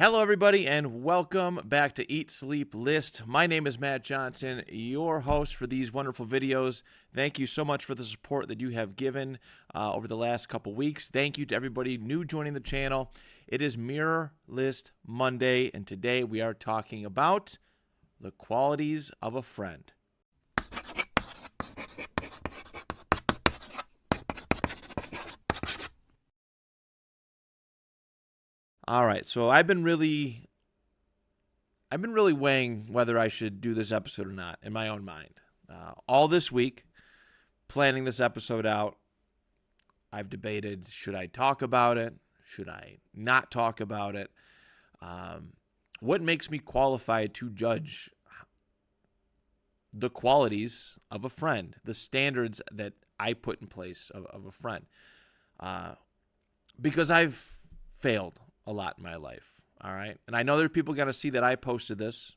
Hello, everybody, and welcome back to Eat, Sleep, List. My name is Matt Johnson, your host for these wonderful videos. Thank you so much for the support that you have given over the last couple weeks. Thank you to everybody new joining the channel. It is Mirror List Monday, and today we are talking about the qualities of a friend. All right, so I've been really weighing whether I should do this episode or not in my own mind. All this week, planning this episode out, I've debated, should I talk about it? Should I not talk about it? What makes me qualified to judge the qualities of a friend, the standards that I put in place of a friend? Because I've failed a lot in my life, all right? And I know there are people going to see that I posted this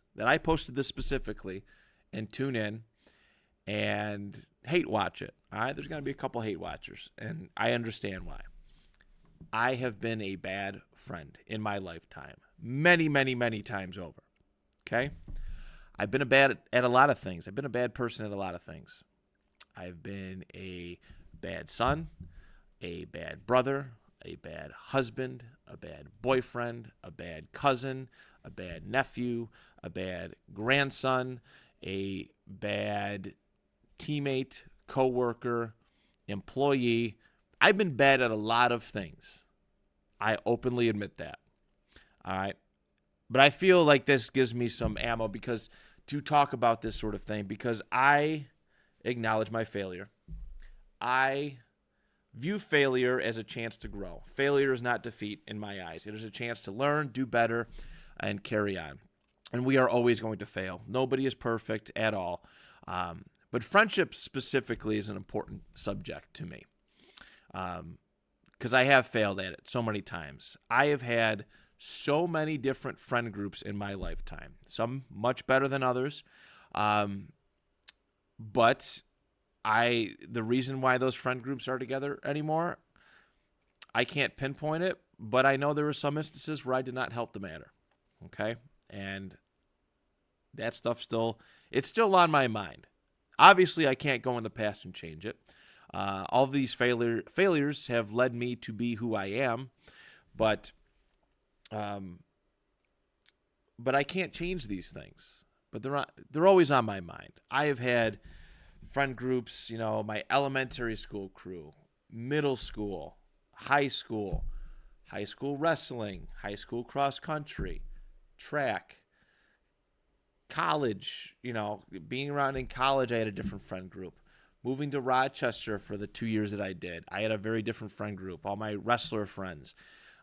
specifically, and tune in and hate watch it, all right? There's going to be a couple hate watchers, and I understand why. I have been a bad friend in my lifetime, many, many, many times over, okay? I've been bad at a lot of things. I've been a bad person at a lot of things. I've been a bad son, a bad brother, a bad husband, a bad boyfriend, a bad cousin, a bad nephew, a bad grandson, a bad teammate, coworker, employee. I've been bad at a lot of things. I openly admit that. All right. But I feel like this gives me some ammo to talk about this sort of thing, because I acknowledge my failure. I view failure as a chance to grow. Failure is not defeat in my eyes. It is a chance to learn, do better, and carry on. And we are always going to fail. Nobody is perfect at all. But friendship specifically is an important subject to me, because I have failed at it so many times. I have had so many different friend groups in my lifetime, some much better than others. But the reason why those friend groups are together anymore, I can't pinpoint it, but I know there were some instances where I did not help the matter. Okay. And that stuff it's still on my mind. Obviously, I can't go in the past and change it. All of these failures have led me to be who I am, but I can't change these things. But they're always on my mind. I have had friend groups, my elementary school crew, middle school, high school wrestling, high school cross country, track, college, being around in college, I had a different friend group. Moving to Rochester for the 2 years that I did, I had a very different friend group, all my wrestler friends,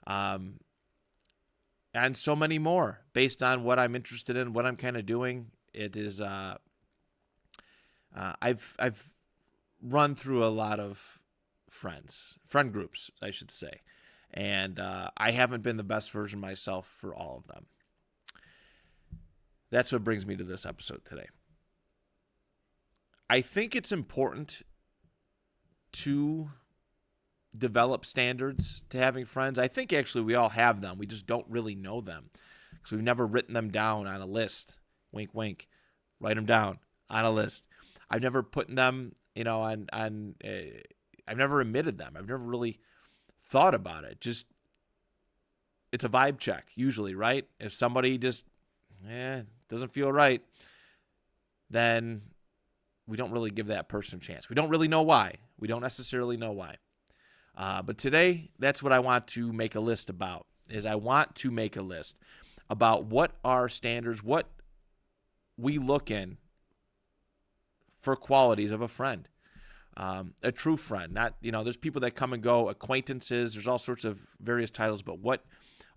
and so many more based on what I'm interested in, what I'm kind of doing. It is, I've run through a lot of friend groups, I should say, and I haven't been the best version myself for all of them. That's what brings me to this episode today. I think it's important to develop standards to having friends. I think actually we all have them. We just don't really know them because we've never written them down on a list. Wink, wink. Write them down on a list. I've never put them, I've never admitted them. I've never really thought about it. Just, it's a vibe check usually, right? If somebody just, doesn't feel right, then we don't really give that person a chance. We don't really know why. We don't necessarily know why. But today, that's what I want to make a list about, is I want to make a list about what are standards, what we look in for qualities of a friend, a true friend. Not, there's people that come and go, acquaintances, there's all sorts of various titles, but what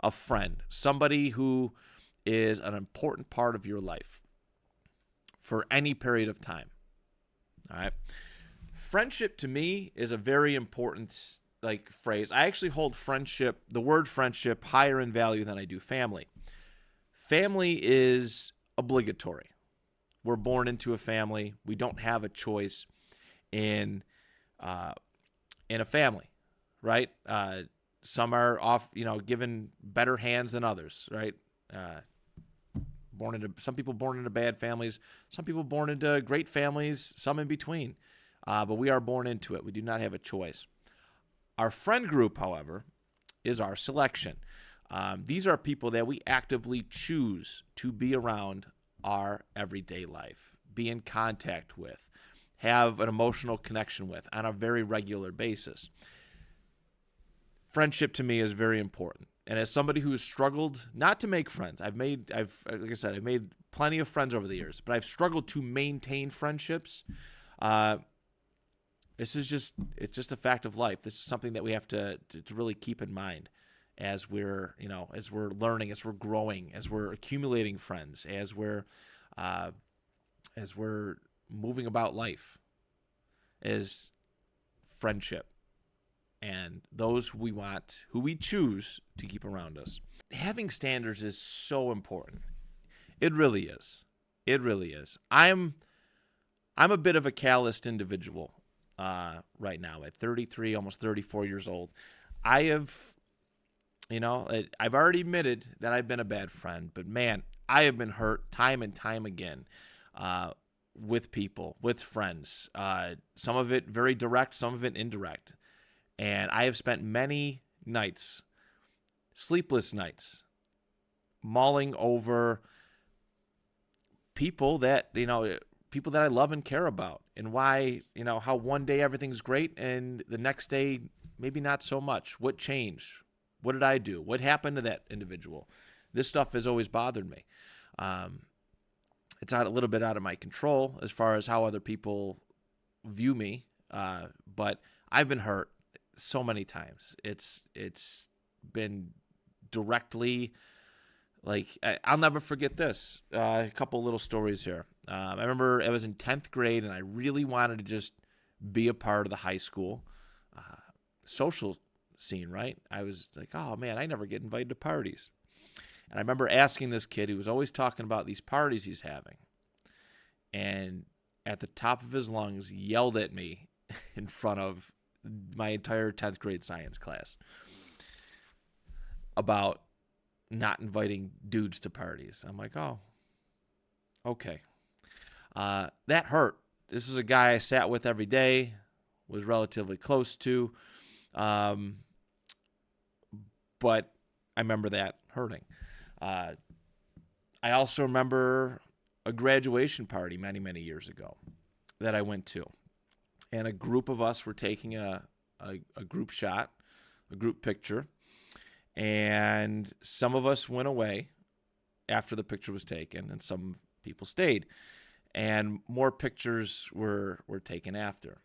a friend, somebody who is an important part of your life for any period of time. All right. Friendship to me is a very important phrase. I actually hold the word friendship, higher in value than I do family. Family is obligatory. We're born into a family. We don't have a choice in a family, right? Some are off, given better hands than others, right? Some people born into bad families, some people born into great families, some in between. But we are born into it. We do not have a choice. Our friend group, however, is our selection. These are people that we actively choose to be around our everyday life, be in contact with, have an emotional connection with on a very regular basis. Friendship to me is very important. And as somebody who has struggled not to make friends, I've made plenty of friends over the years, but I've struggled to maintain friendships. It's just a fact of life. This is something that we have to really keep in mind as we're learning, as we're growing, as we're accumulating friends, as we're moving about life, is friendship. And those who we choose to keep around us. Having standards is so important. It really is. It really is. I'm a bit of a calloused individual right now at 33, almost 34 years old. I've already admitted that I've been a bad friend, but man, I have been hurt time and time again with people, with friends. Some of it very direct, some of it indirect. And I have spent many nights, sleepless nights, mulling over people that I love and care about, and why, how one day everything's great and the next day maybe not so much. What changed? What did I do? What happened to that individual? This stuff has always bothered me. It's a little bit out of my control as far as how other people view me, but I've been hurt so many times. It's been directly, I'll never forget this. A couple little stories here. I remember I was in 10th grade and I really wanted to just be a part of the high school social scene, right? I was like, oh man, I never get invited to parties. And I remember asking this kid who was always talking about these parties he's having, and at the top of his lungs yelled at me in front of my entire 10th grade science class about not inviting dudes to parties. I'm like, oh, okay. That hurt. This is a guy I sat with every day, was relatively close to, but I remember that hurting. I also remember a graduation party many, many years ago that I went to. And a group of us were taking a group shot, a group picture. And some of us went away after the picture was taken, and some people stayed. And more pictures were taken after.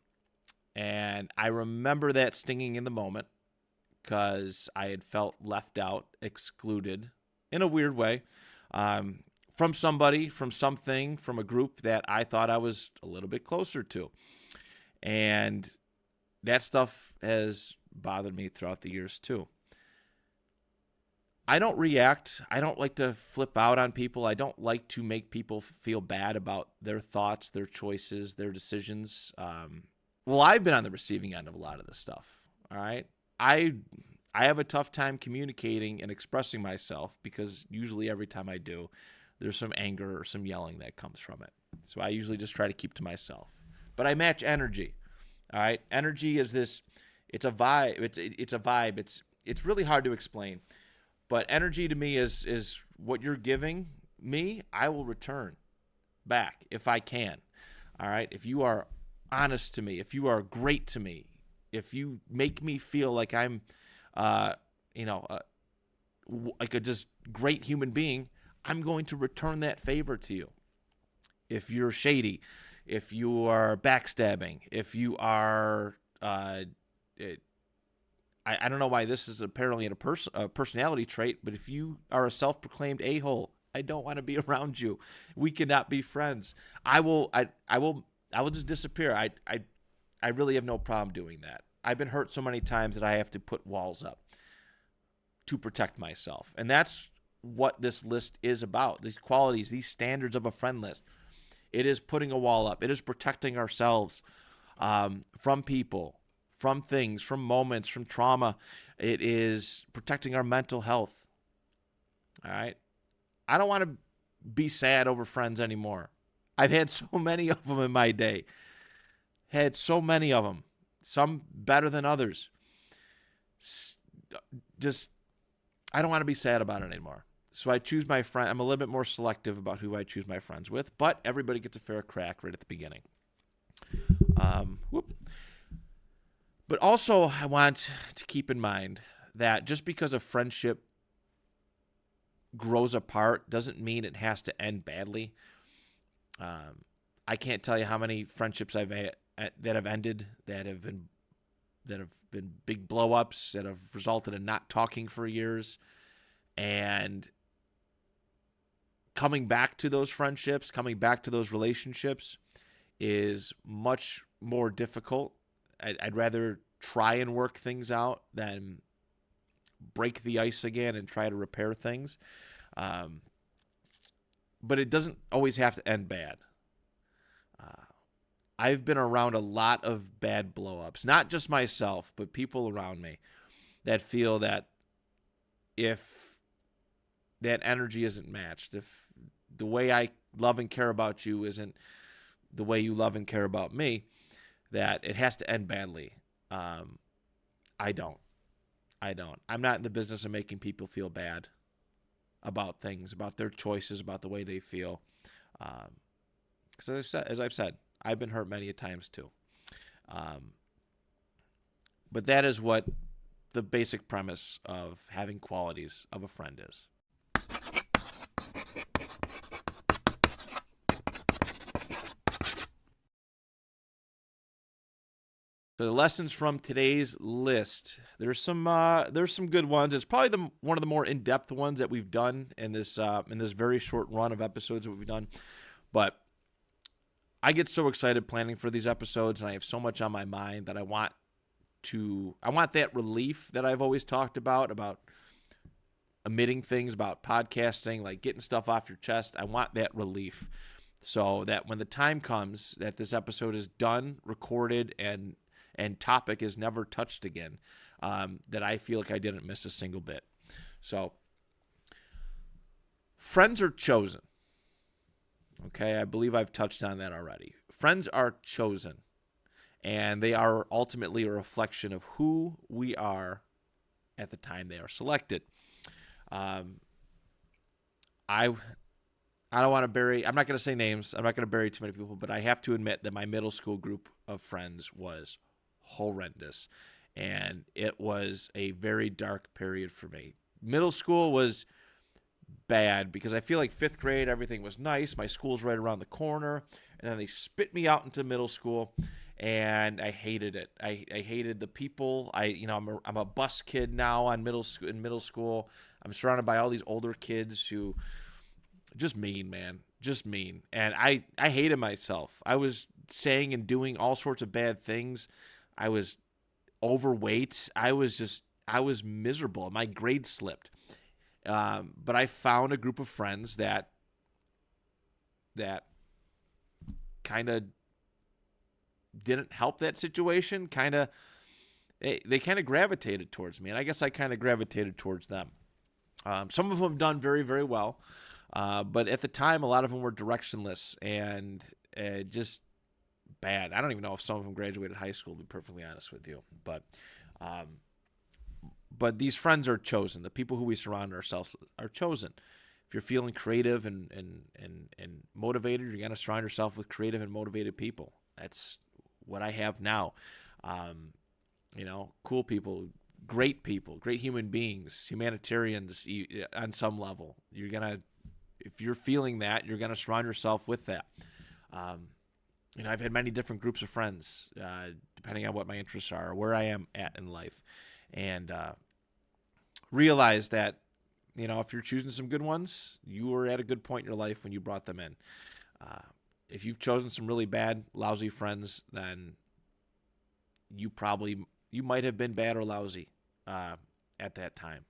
And I remember that stinging in the moment because I had felt left out, excluded in a weird way from somebody, from something, from a group that I thought I was a little bit closer to. And that stuff has bothered me throughout the years too. I don't react. I don't like to flip out on people. I don't like to make people feel bad about their thoughts, their choices, their decisions. I've been on the receiving end of a lot of this stuff. All right. I have a tough time communicating and expressing myself because usually every time I do, there's some anger or some yelling that comes from it. So I usually just try to keep to myself. But I match energy. All right. Energy is this. It's a vibe. It's a vibe. It's really hard to explain. But energy to me is what you're giving me, I will return back if I can. All right. If you are honest to me, if you are great to me, if you make me feel like I'm, like a just great human being, I'm going to return that favor to you. If you're shady, if you are backstabbing, if you are, I don't know why this is apparently a personality trait, but if you are a self-proclaimed a-hole, I don't want to be around you. We cannot be friends. I will just disappear. I really have no problem doing that. I've been hurt so many times that I have to put walls up to protect myself. And that's what this list is about. These qualities, these standards of a friend list. It is putting a wall up. It is protecting ourselves from people, from things, from moments, from trauma. It is protecting our mental health. All right? I don't want to be sad over friends anymore. I've had so many of them in my day. Had so many of them. Some better than others. Just, I don't want to be sad about it anymore. So I choose my friend. I'm a little bit more selective about who I choose my friends with, but everybody gets a fair crack right at the beginning. But also, I want to keep in mind that just because a friendship grows apart doesn't mean it has to end badly. I can't tell you how many friendships I've had that have ended that have been big blow-ups that have resulted in not talking for years, and coming back to those friendships, coming back to those relationships is much more difficult. I'd rather try and work things out than break the ice again and try to repair things. But it doesn't always have to end bad. I've been around a lot of bad blow-ups, not just myself, but people around me that feel that if that energy isn't matched, if the way I love and care about you isn't the way you love and care about me, that it has to end badly. I don't. I'm not in the business of making people feel bad about things, about their choices, about the way they feel. Because as I've said, I've been hurt many a times too. But that is what the basic premise of having qualities of a friend is. So the lessons from today's list. There's some good ones. It's probably one of the more in-depth ones that we've done in this very short run of episodes that we've done. But I get so excited planning for these episodes, and I have so much on my mind that I want that relief that I've always talked about emitting things, about podcasting, like getting stuff off your chest. I want that relief so that when the time comes that this episode is done, recorded, and topic is never touched again, that I feel like I didn't miss a single bit. So, friends are chosen. Okay, I believe I've touched on that already. Friends are chosen, and they are ultimately a reflection of who we are at the time they are selected. I don't want to bury, I'm not going to say names, I'm not going to bury too many people, but I have to admit that my middle school group of friends was horrendous, and it was a very dark period for me. Middle school was bad because I feel like fifth grade, everything was nice. My school's right around the corner, and then they spit me out into middle school, and I hated it. I hated the people. I'm a bus kid now in middle school. I'm surrounded by all these older kids who just mean, man, just mean, and I hated myself. I was saying and doing all sorts of bad things. I was overweight. I was miserable. My grades slipped. But I found a group of friends that kind of didn't help that situation. They kind of gravitated towards me, and I guess I kind of gravitated towards them. Some of them have done very, very well, but at the time, a lot of them were directionless and just bad. I don't even know if some of them graduated high school, to be perfectly honest with you, But these friends are chosen. The people who we surround ourselves are chosen. If you're feeling creative and motivated, you're going to surround yourself with creative and motivated people. That's what I have now. Cool people, great human beings, humanitarians on some level. If you're feeling that, you're going to surround yourself with that. I've had many different groups of friends, depending on what my interests are, or where I am at in life. And realize that, if you're choosing some good ones, you were at a good point in your life when you brought them in. If you've chosen some really bad, lousy friends, then you might have been bad or lousy at that time.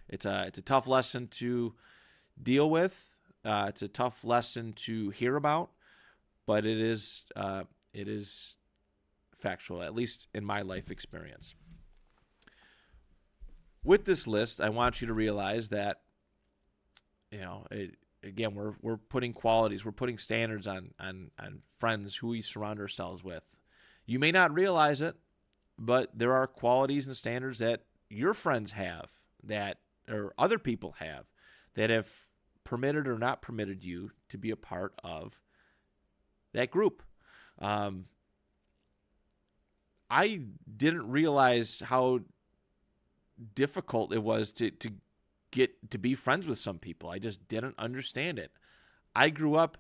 It's a tough lesson to deal with. It's a tough lesson to hear about, but it is factual, at least in my life experience. With this list, I want you to realize that, again, we're putting qualities, we're putting standards on friends who we surround ourselves with. You may not realize it, but there are qualities and standards that your friends have, that or other people have, that have permitted or not permitted you to be a part of that group. I didn't realize how difficult it was to get to be friends with some people. I just didn't understand it. I grew up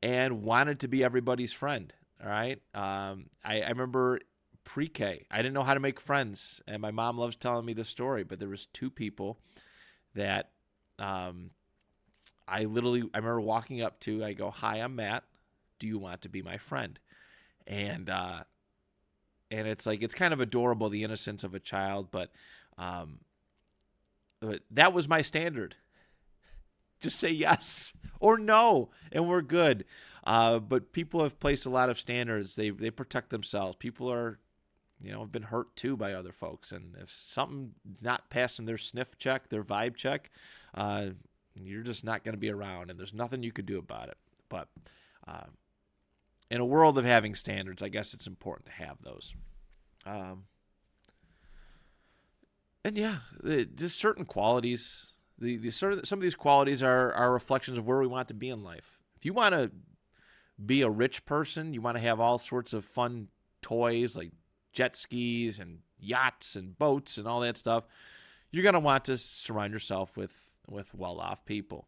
and wanted to be everybody's friend. All right. I remember pre-K. I didn't know how to make friends, and my mom loves telling me the story. But there was two people that I remember walking up to. I go, "Hi, I'm Matt. Do you want to be my friend?" And it's like, it's kind of adorable, the innocence of a child, but that was my standard. Just say yes or no, and we're good. But people have placed a lot of standards. They protect themselves. People are, have been hurt too by other folks. And if something's not passing their sniff check, their vibe check, you're just not going to be around, and there's nothing you could do about it. But in a world of having standards, I guess it's important to have those. And yeah, just certain qualities. Some of these qualities are reflections of where we want to be in life. If you want to be a rich person, you want to have all sorts of fun toys like jet skis and yachts and boats and all that stuff, you're going to want to surround yourself with well-off people.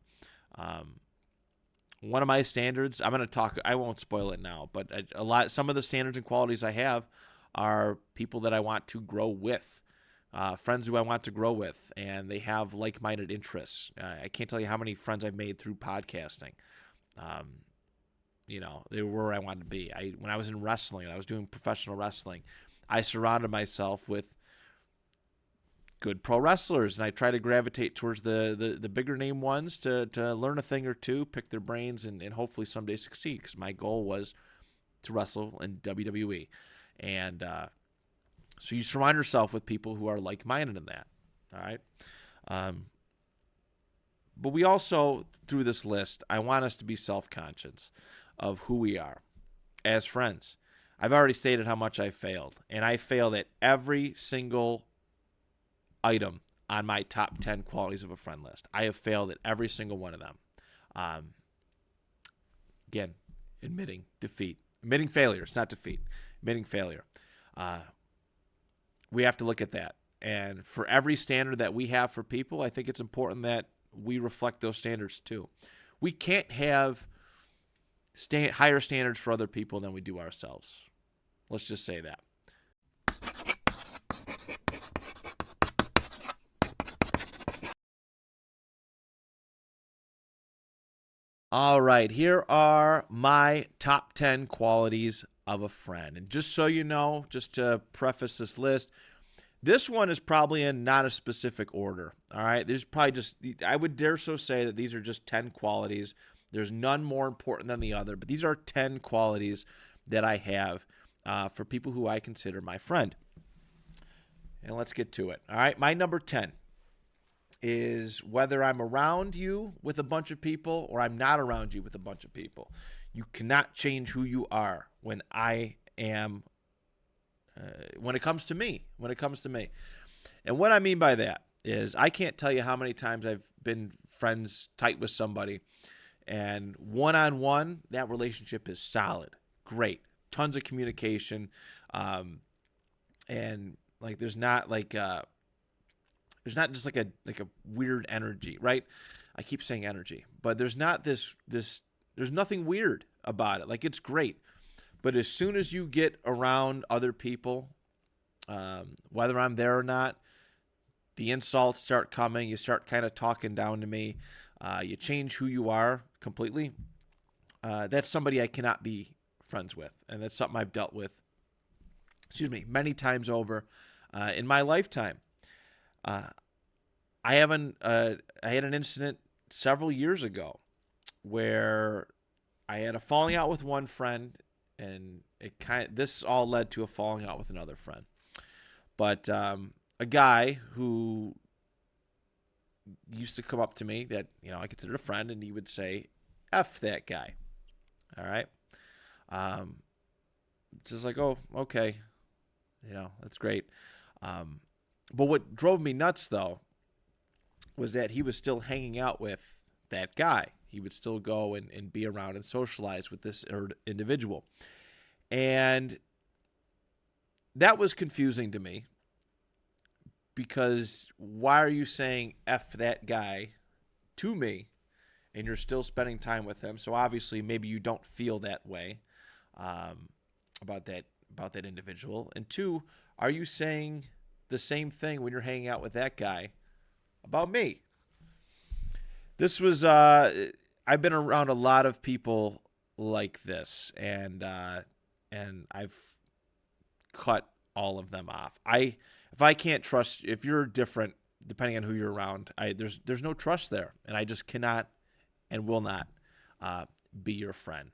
One of my standards, I won't spoil it now, but some of the standards and qualities I have are people that I want to grow with. Friends who I want to grow with, and they have like-minded interests. I can't tell you how many friends I've made through podcasting. They were where I wanted to be. When I was in wrestling, I was doing professional wrestling, I surrounded myself with good pro wrestlers, and I try to gravitate towards the bigger name ones to learn a thing or two, pick their brains, and hopefully someday succeed, because my goal was to wrestle in WWE. And so you surround yourself with people who are like-minded in that, all right? But we also, through this list, I want us to be self-conscious of who we are as friends. I've already stated how much I failed, and I failed at every single item on my top 10 qualities of a friend list. I have failed at every single one of them. Again, admitting failure. It's not defeat. Admitting failure. We have to look at that. And for every standard that we have for people, I think it's important that we reflect those standards too. We can't have higher standards for other people than we do ourselves. Let's just say that. All right, here are my top 10 qualities of a friend. And just so you know, just to preface this list, this one is probably in not a specific order. All right, there's probably I would dare so say that these are just 10 qualities. There's none more important than the other, but these are 10 qualities that I have for people who I consider my friend. And let's get to it. All right, my number 10 is whether I'm around you with a bunch of people or I'm not around you with a bunch of people. You cannot change who you are when I am, when it comes to me. And what I mean by that is I can't tell you how many times I've been friends tight with somebody, and one-on-one, that relationship is solid, great, tons of communication, and like there's not just like a weird energy, right? I keep saying energy, but there's not this there's nothing weird about it. Like, it's great. But as soon as you get around other people, whether I'm there or not, the insults start coming. You start kind of talking down to me. You change who you are completely. That's somebody I cannot be friends with. And that's something I've dealt with, many times over in my lifetime. I had an incident several years ago where I had a falling out with one friend, and this all led to a falling out with another friend. But a guy who used to come up to me that, I considered a friend, and he would say, F that guy. All right. Just like, oh, okay. That's great. But what drove me nuts, though, was that he was still hanging out with that guy. He would still go and be around and socialize with this individual. And that was confusing to me, because why are you saying F that guy to me and you're still spending time with him? So obviously maybe you don't feel that way about that individual. And two, are you saying the same thing when you're hanging out with that guy about me? This was I've been around a lot of people like this, and I've cut all of them off. If I can't trust, if you're different, depending on who you're around, there's no trust there, and I just cannot and will not be your friend.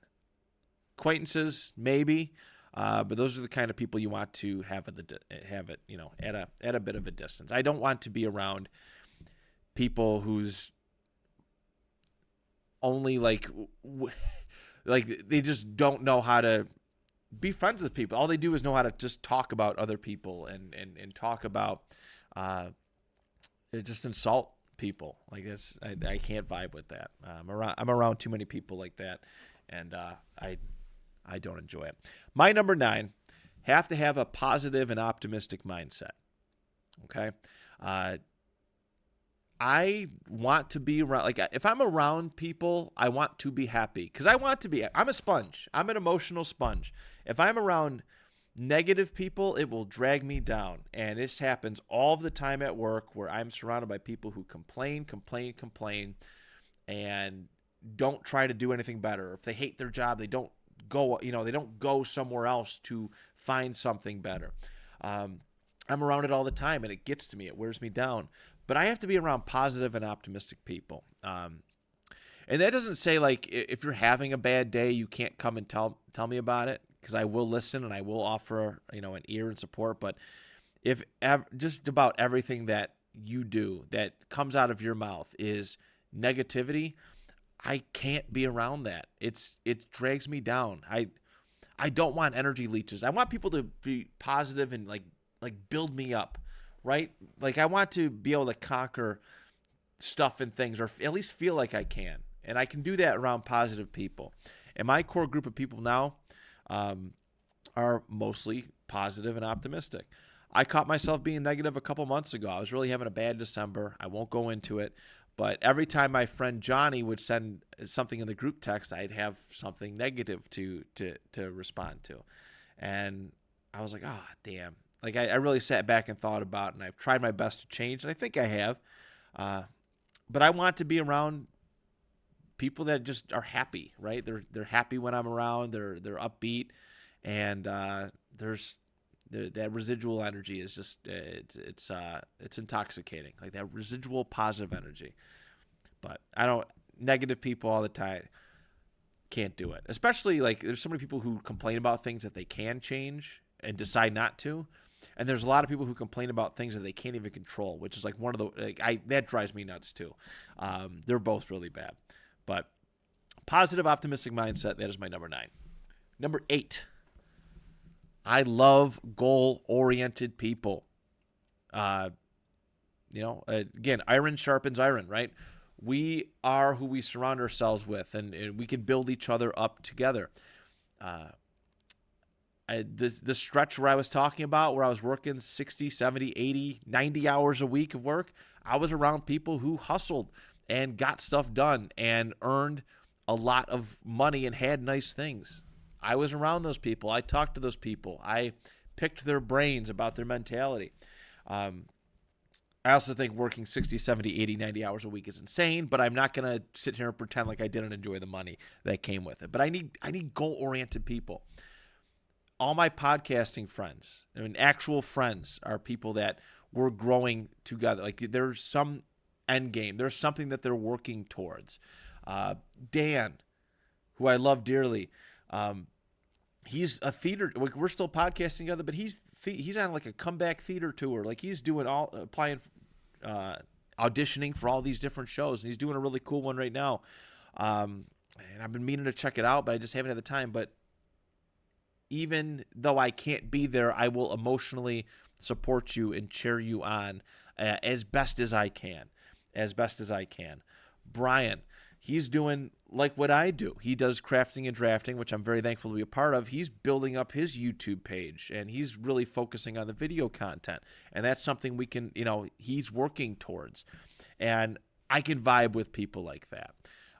Acquaintances, maybe, but those are the kind of people you want to have it, at a bit of a distance. I don't want to be around people who's only like they just don't know how to be friends with people. All they do is know how to just talk about other people and talk about just insult people. Like this, I can't vibe with that. I'm around too many people like that, and I don't enjoy it. My number 9, have to have a positive and optimistic mindset. Okay, I want to be around, like, if I'm around people, I want to be happy, because I'm a sponge. I'm an emotional sponge. If I'm around negative people, it will drag me down. And this happens all the time at work, where I'm surrounded by people who complain, and don't try to do anything better. If they hate their job, they don't go somewhere else to find something better. I'm around it all the time, and it gets to me. It wears me down. But I have to be around positive and optimistic people. And that doesn't say, like, if you're having a bad day, you can't come and tell me about it, because I will listen and I will offer, an ear and support. But if just about everything that you do that comes out of your mouth is negativity, I can't be around that. It drags me down. I don't want energy leeches. I want people to be positive and like build me up. Right? Like, I want to be able to conquer stuff and things, or at least feel like I can. And I can do that around positive people. And my core group of people now are mostly positive and optimistic. I caught myself being negative a couple months ago. I was really having a bad December. I won't go into it. But every time my friend Johnny would send something in the group text, I'd have something negative to respond to. And I was like, damn. Like, I really sat back and thought about it, and I've tried my best to change, and I think I have. But I want to be around people that just are happy, right? They're happy when I'm around. They're upbeat, and that residual energy is just it's intoxicating. Like, that residual positive energy. But I don't negative people all the time. Can't do it. Especially, like, there's so many people who complain about things that they can change and decide not to. And there's a lot of people who complain about things that they can't even control, which is like one of the, that drives me nuts too. They're both really bad. But positive, optimistic mindset, that is my number 9. Number 8, I love goal-oriented people. Again, iron sharpens iron, right? We are who we surround ourselves with, and we can build each other up together. The stretch where I was talking about, where I was working 60, 70, 80, 90 hours a week of work, I was around people who hustled and got stuff done and earned a lot of money and had nice things. I was around those people. I talked to those people. I picked their brains about their mentality. I also think working 60, 70, 80, 90 hours a week is insane, but I'm not going to sit here and pretend like I didn't enjoy the money that came with it. But I need goal-oriented people. All my podcasting friends, actual friends, are people that we're growing together. Like, there's some end game. There's something that they're working towards. Dan, who I love dearly, he's a theater. We're still podcasting together, but he's on like a comeback theater tour. Like he's doing applying, auditioning for all these different shows, and he's doing a really cool one right now. And I've been meaning to check it out, but I just haven't had the time. But even though I can't be there, I will emotionally support you and cheer you on as best as I can. As best as I can. Brian, he's doing like what I do. He does crafting and drafting, which I'm very thankful to be a part of. He's building up his YouTube page, and he's really focusing on the video content. And that's something we can, he's working towards. And I can vibe with people like that.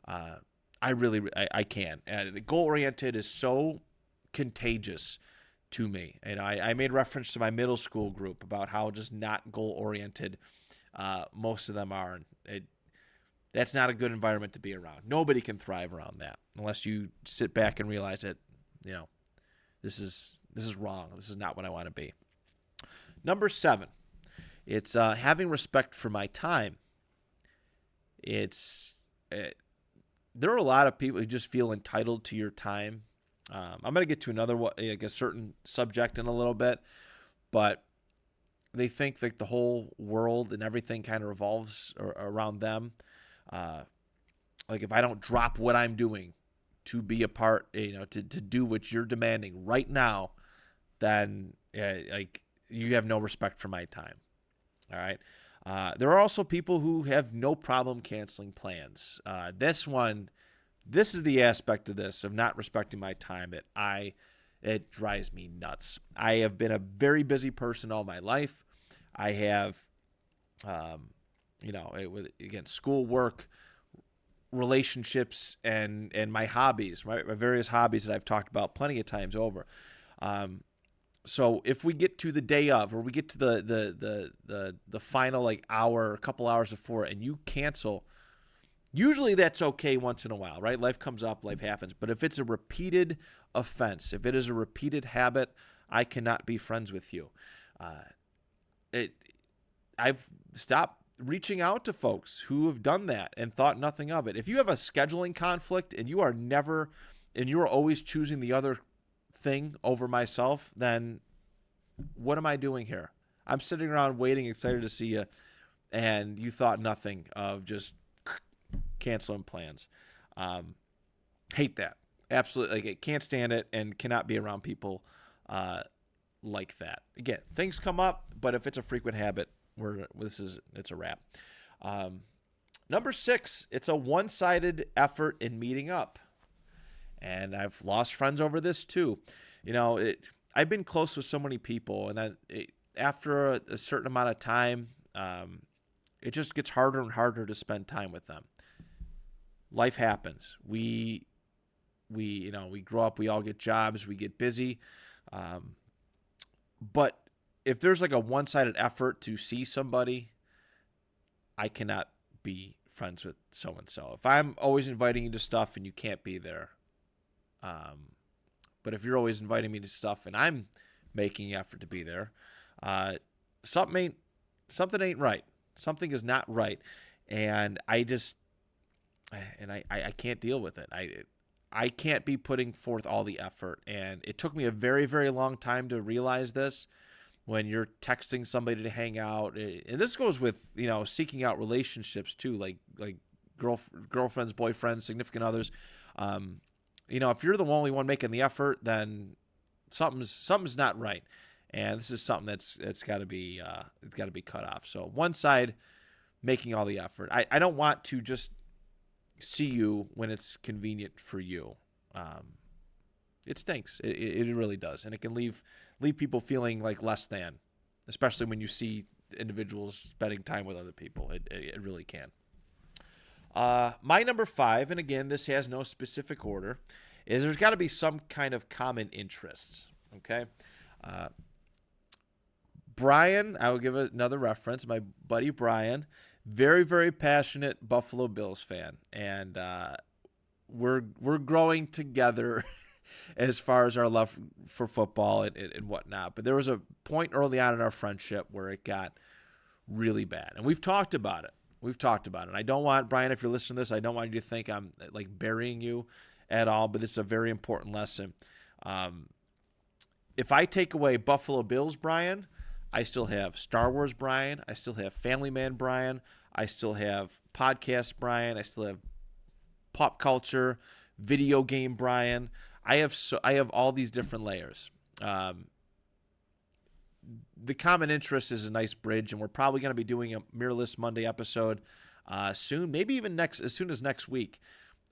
I can. The goal-oriented is so contagious to me. And I made reference to my middle school group about how just not goal-oriented most of them are. And that's not a good environment to be around. Nobody can thrive around that unless you sit back and realize that, this is wrong. This is not what I want to be. Number 7, it's having respect for my time. There are a lot of people who just feel entitled to your time. I'm going to get to another one, like a certain subject in a little bit, but they think that the whole world and everything kind of revolves around them. Like if I don't drop what I'm doing to be a part, to do what you're demanding right now, then like you have no respect for my time. All right. There are also people who have no problem canceling plans. This is the aspect of this of not respecting my time that it drives me nuts. I have been a very busy person all my life. I have, again, school, work, relationships, and my hobbies, right? My various hobbies that I've talked about plenty of times over. So if we get to the day of, or we get to the final like hour, a couple hours before, and you cancel, usually that's okay once in a while, right? Life comes up, life happens. But if it's a repeated offense, if it is a repeated habit, I cannot be friends with you. I've stopped reaching out to folks who have done that and thought nothing of it. If you have a scheduling conflict and you are always choosing the other thing over myself, then what am I doing here? I'm sitting around waiting, excited to see you, and you thought nothing of just canceling plans. Hate that. Absolutely. Like, I can't stand it and cannot be around people like that. Again, things come up, but if it's a frequent habit, it's a wrap. Number 6, it's a one-sided effort in meeting up. And I've lost friends over this too. I've been close with so many people, and then after a certain amount of time, it just gets harder and harder to spend time with them. Life happens. We grow up, we all get jobs, we get busy. But if there's like a one-sided effort to see somebody, I cannot be friends with so-and-so. If I'm always inviting you to stuff and you can't be there, but if you're always inviting me to stuff and I'm making an effort to be there, something ain't right. Something is not right. And I can't deal with it. I can't be putting forth all the effort. And it took me a very, very long time to realize this. When you're texting somebody to hang out, and this goes with, seeking out relationships too, like girlfriends, boyfriends, significant others. If you're the only one making the effort, then something's not right, and this is something that's got to be cut off. So one side making all the effort. I don't want to just see you when it's convenient for you. It stinks. It really does, and it can leave people feeling like less than, especially when you see individuals spending time with other people. It really can. My number 5, and again, this has no specific order, is there's got to be some kind of common interests. Okay. Brian, I will give another reference. My buddy Brian, very, very passionate Buffalo Bills fan, and we're growing together as far as our love for football and whatnot. But there was a point early on in our friendship where it got really bad, and we've talked about it. And I don't want, Brian, if you're listening to this, I don't want you to think I'm like burying you at all, but it's a very important lesson. if I take away Buffalo Bills Brian, I still have Star Wars Brian. I still have Family Man Brian. I still have podcast Brian. I still have pop culture, video game Brian. I have all these different layers. The common interest is a nice bridge, and we're probably going to be doing a Mirrorless Monday episode soon, maybe even as soon as next week,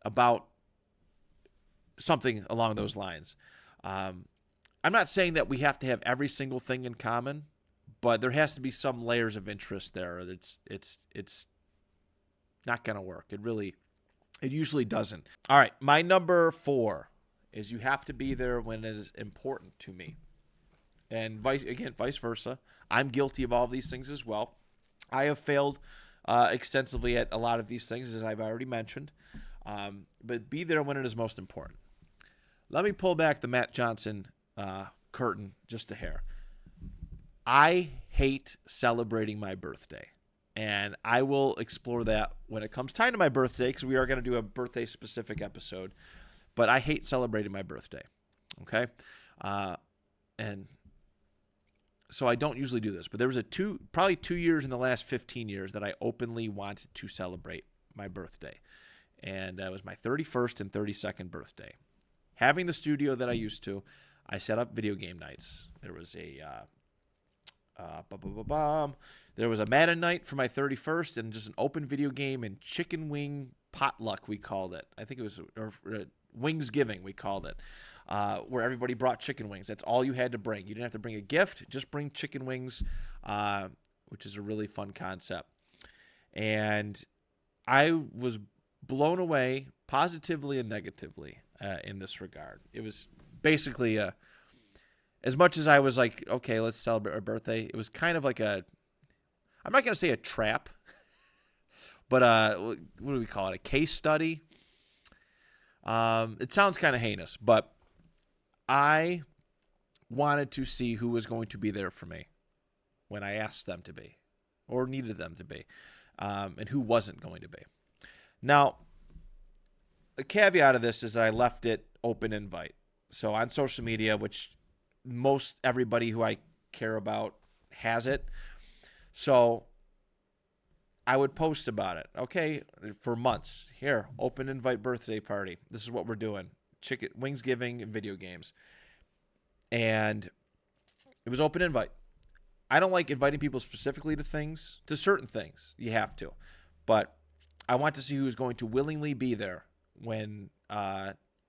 about something along those lines. I'm not saying that we have to have every single thing in common, but there has to be some layers of interest there. It's not going to work. It usually doesn't. All right, my number 4 is you have to be there when it is important to me. And vice versa. I'm guilty of all of these things as well. I have failed extensively at a lot of these things, as I've already mentioned. But be there when it is most important. Let me pull back the Matt Johnson curtain just a hair. I hate celebrating my birthday. And I will explore that when it comes time to my birthday, because we are going to do a birthday-specific episode. But I hate celebrating my birthday. Okay? And so I don't usually do this. But there was probably 2 years in the last 15 years that I openly wanted to celebrate my birthday. And it was my 31st and 32nd birthday. Having the studio that I used to, I set up video game nights. There was there was a Madden night for my 31st and just an open video game and chicken wing potluck, we called it. I think it was Wingsgiving, we called it, where everybody brought chicken wings. That's all you had to bring. You didn't have to bring a gift, just bring chicken wings, which is a really fun concept. And I was blown away positively and negatively in this regard. It was basically as much as I was like, okay, let's celebrate our birthday, it was kind of like I'm not going to say a trap, but what do we call it? A case study. It sounds kind of heinous, but I wanted to see who was going to be there for me when I asked them to be or needed them to be, and who wasn't going to be. Now, the caveat of this is that I left it open invite. So on social media, which most everybody who I care about has it. So I would post about it. Okay, for months. Here, open invite birthday party. This is what we're doing. Wingsgiving and video games. And it was open invite. I don't like inviting people specifically to certain things. You have to. But I want to see who's going to willingly be there when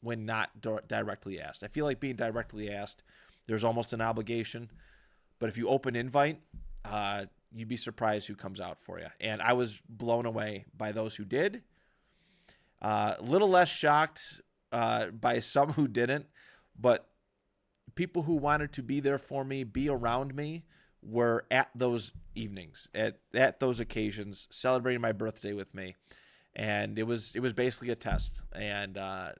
not directly asked. I feel like being directly asked, there's almost an obligation. But if you open invite, you'd be surprised who comes out for you. And I was blown away by those who did. A little less shocked by some who didn't. But people who wanted to be there for me, be around me, were at those evenings, at those occasions, celebrating my birthday with me. And it was basically a test. And a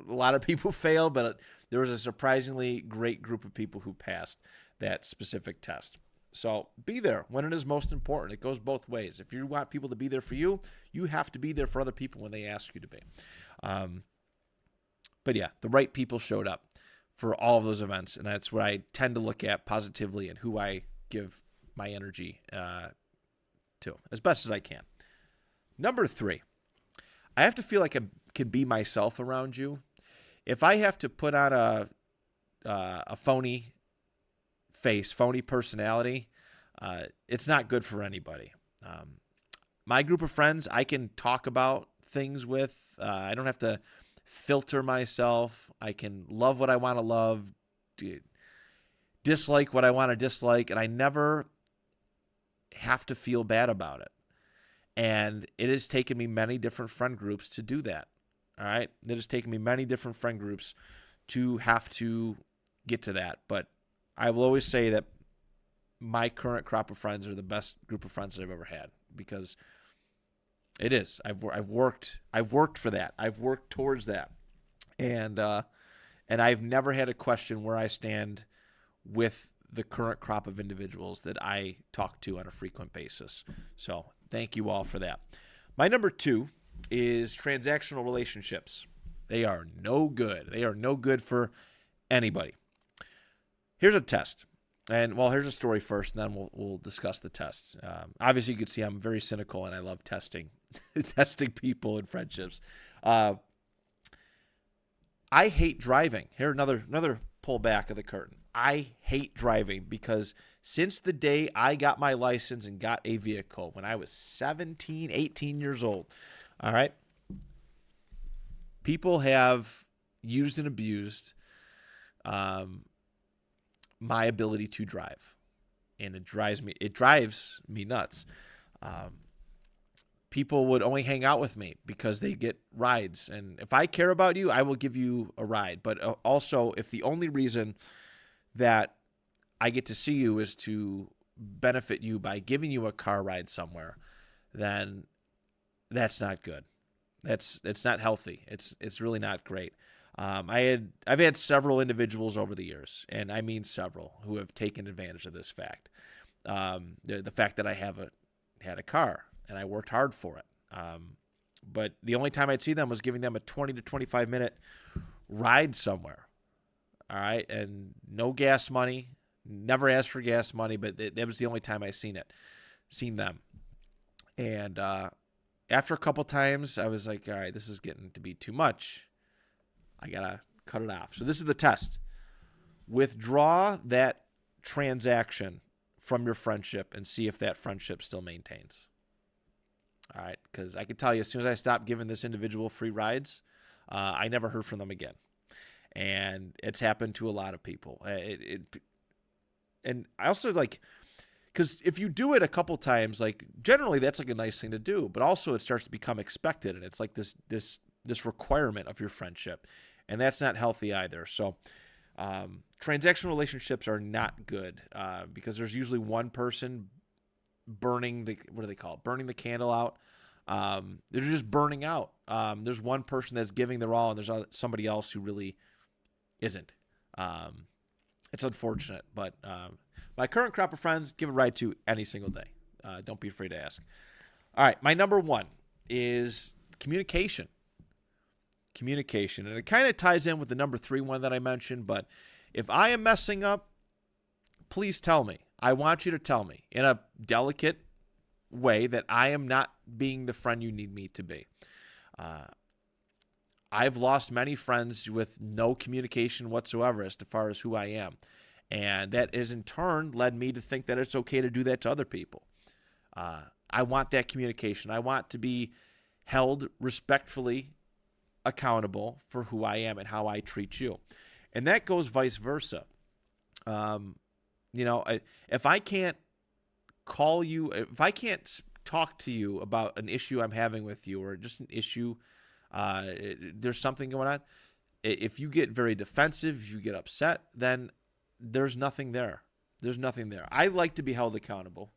lot of people failed, but there was a surprisingly great group of people who passed that specific test. So be there when it is most important. It goes both ways. If you want people to be there for you, you have to be there for other people when they ask you to be. But yeah, the right people showed up for all of those events, and that's what I tend to look at positively and who I give my energy to as best as I can. Number 3, I have to feel like I can be myself around you. If I have to put on a phony face, phony personality, it's not good for anybody. My group of friends, I can talk about things with. I don't have to filter myself. I can love what I want to love, dislike what I want to dislike, and I never have to feel bad about it. And it has taken me many different friend groups to do that. All right? It has taken me many different friend groups to have to get to that. But I will always say that my current crop of friends are the best group of friends that I've ever had, because it is. I've worked for that. I've worked towards that. And I've never had a question where I stand with the current crop of individuals that I talk to on a frequent basis. So thank you all for that. My number 2 is transactional relationships. They are no good. They are no good for anybody. here's a test. And, well, here's a story first, and then we'll discuss the tests. Obviously, you can see I'm very cynical, and I love testing testing people in friendships. I hate driving. Here, another pull back of the curtain. I hate driving because since the day I got my license and got a vehicle when I was 17, 18 years old, all right, people have used and abused my ability to drive, and it drives me nuts. People would only hang out with me because they get rides, and if I care about you, I will give you a ride. But also, if the only reason that I get to see you is to benefit you by giving you a car ride somewhere, then that's not good. It's not healthy. It's really not great. I've had several individuals over the years, and I mean several, who have taken advantage of this fact. The fact that I had a car and I worked hard for it. But the only time I'd see them was giving them a 20 to 25 minute ride somewhere. All right, and no gas money. Never asked for gas money, but that was the only time I seen them. And after a couple times, I was like, all right, this is getting to be too much. I got to cut it off. So this is the test. Withdraw that transaction from your friendship and see if that friendship still maintains. All right, because I can tell you, as soon as I stopped giving this individual free rides, I never heard from them again. And it's happened to a lot of people. And I also because if you do it a couple times, generally that's a nice thing to do, but also it starts to become expected, and it's like this requirement of your friendship. And that's not healthy either. So transactional relationships are not good because there's usually one person burning burning the candle out. They're just burning out. There's one person that's giving their all, and there's somebody else who really isn't. It's unfortunate, but my current crop of friends, give a ride to any single day. Don't be afraid to ask. All right, my number one is communication. Communication. And it kind of ties in with the number 3 one that I mentioned, but if I am messing up, please tell me. I want you to tell me in a delicate way that I am not being the friend you need me to be. I've lost many friends with no communication whatsoever as far as who I am. And that has in turn led me to think that it's okay to do that to other people. I want that communication. I want to be held respectfully accountable for who I am and how I treat you. And that goes vice versa. If I can't call you, if I can't talk to you about an issue I'm having with you, or just an issue, there's something going on. If you get very defensive, if you get upset, then there's nothing there. There's nothing there. I like to be held accountable.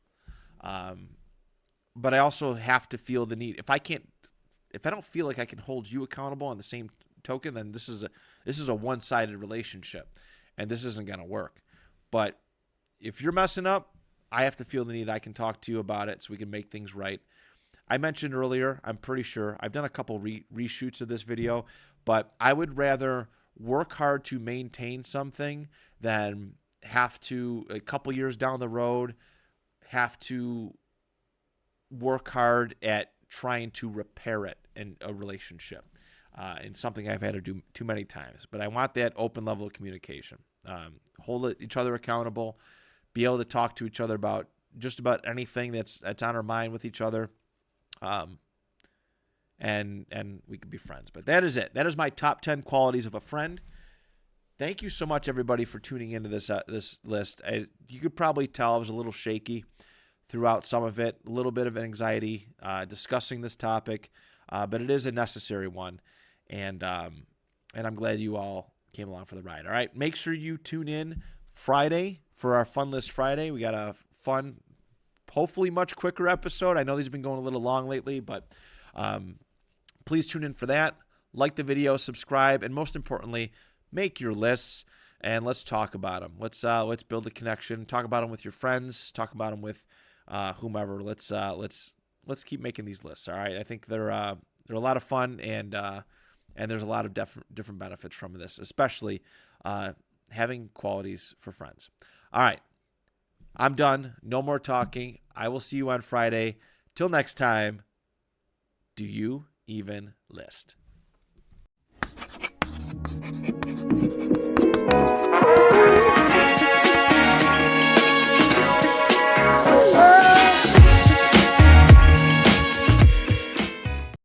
But I also have to feel the need. If I don't feel like I can hold you accountable on the same token, then this is a one-sided relationship, and this isn't going to work. But if you're messing up, I have to feel the need. I can talk to you about it so we can make things right. I mentioned earlier, I'm pretty sure, I've done a couple reshoots of this video, but I would rather work hard to maintain something than have to, a couple years down the road, have to work hard at trying to repair it in a relationship. And something I've had to do too many times. But I want that open level of communication. Hold each other accountable, be able to talk to each other about just about anything that's on our mind with each other. And we could be friends. But that is it. That is my top 10 qualities of a friend. Thank you so much, everybody, for tuning into this list. You could probably tell I was a little shaky throughout some of it, a little bit of anxiety discussing this topic, but it is a necessary one, and I'm glad you all came along for the ride. All right, make sure you tune in Friday for our Fun List Friday. We got a fun, hopefully much quicker episode. I know these have been going a little long lately, but please tune in for that. Like the video, subscribe, and most importantly, make your lists and let's talk about them. Let's build a connection. Talk about them with your friends. Talk about them with whomever. Let's keep making these lists. All right. I think they're a lot of fun, and there's a lot of different benefits from this, especially having qualities for friends. All right. I'm done. No more talking. I will see you on Friday. Till next time, do you even list?